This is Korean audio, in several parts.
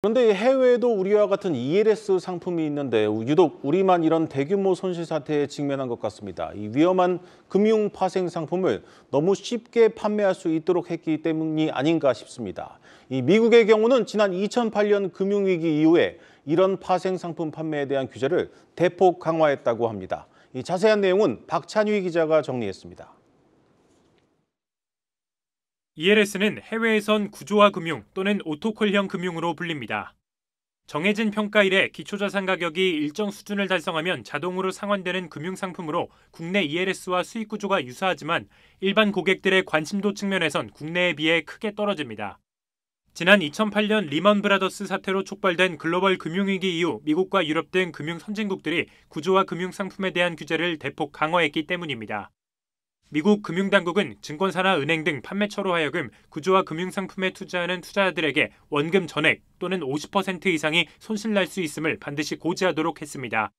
그런데 해외에도 우리와 같은 ELS 상품이 있는데 유독 우리만 이런 대규모 손실 사태에 직면한 것 같습니다. 이 위험한 금융 파생 상품을 너무 쉽게 판매할 수 있도록 했기 때문이 아닌가 싶습니다. 이 미국의 경우는 지난 2008년 금융위기 이후에 이런 파생 상품 판매에 대한 규제를 대폭 강화했다고 합니다. 이 자세한 내용은 박찬휘 기자가 정리했습니다. ELS는 해외에선 구조화 금융 또는 오토콜형 금융으로 불립니다. 정해진 평가일에 기초자산 가격이 일정 수준을 달성하면 자동으로 상환되는 금융상품으로 국내 ELS와 수익 구조가 유사하지만 일반 고객들의 관심도 측면에선 국내에 비해 크게 떨어집니다. 지난 2008년 리먼 브라더스 사태로 촉발된 글로벌 금융위기 이후 미국과 유럽 등 금융 선진국들이 구조화 금융상품에 대한 규제를 대폭 강화했기 때문입니다. 미국 금융당국은 증권사나 은행 등 판매처로 하여금 구조화 금융상품에 투자하는 투자자들에게 원금 전액 또는 50% 이상이 손실날 수 있음을 반드시 고지하도록 했습니다.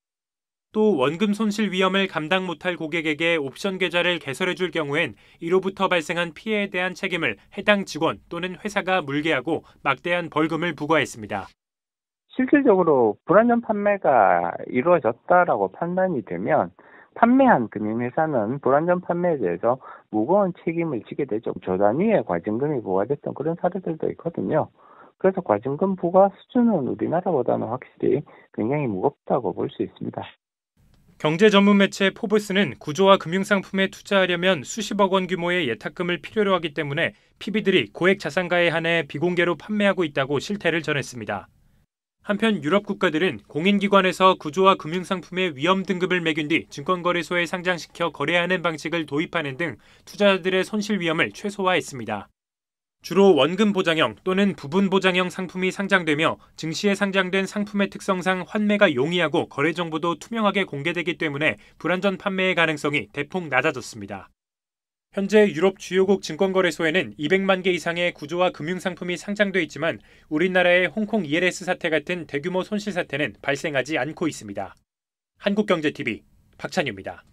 또 원금 손실 위험을 감당 못할 고객에게 옵션 계좌를 개설해줄 경우엔 이로부터 발생한 피해에 대한 책임을 해당 직원 또는 회사가 물게 하고 막대한 벌금을 부과했습니다. 실질적으로 불안전 판매가 이루어졌다라고 판단이 되면 판매한 금융회사는 불안전 판매에 대해서 무거운 책임을 지게 되죠. 조 단위의 과징금이 부과됐던 그런 사례들도 있거든요. 그래서 과징금 부과 수준은 우리나라보다는 확실히 굉장히 무겁다고 볼 수 있습니다. 경제 전문 매체 포브스는 구조화 금융상품에 투자하려면 수십억 원 규모의 예탁금을 필요로 하기 때문에 PB들이 고액 자산가에 한해 비공개로 판매하고 있다고 실태를 전했습니다. 한편 유럽 국가들은 공인기관에서 구조화 금융상품의 위험 등급을 매긴 뒤 증권거래소에 상장시켜 거래하는 방식을 도입하는 등 투자자들의 손실 위험을 최소화했습니다. 주로 원금 보장형 또는 부분 보장형 상품이 상장되며 증시에 상장된 상품의 특성상 환매가 용이하고 거래 정보도 투명하게 공개되기 때문에 불안전 판매의 가능성이 대폭 낮아졌습니다. 현재 유럽 주요국 증권거래소에는 200만 개 이상의 구조화 금융상품이 상장돼 있지만 우리나라의 홍콩 ELS 사태 같은 대규모 손실 사태는 발생하지 않고 있습니다. 한국경제TV 박찬유입니다.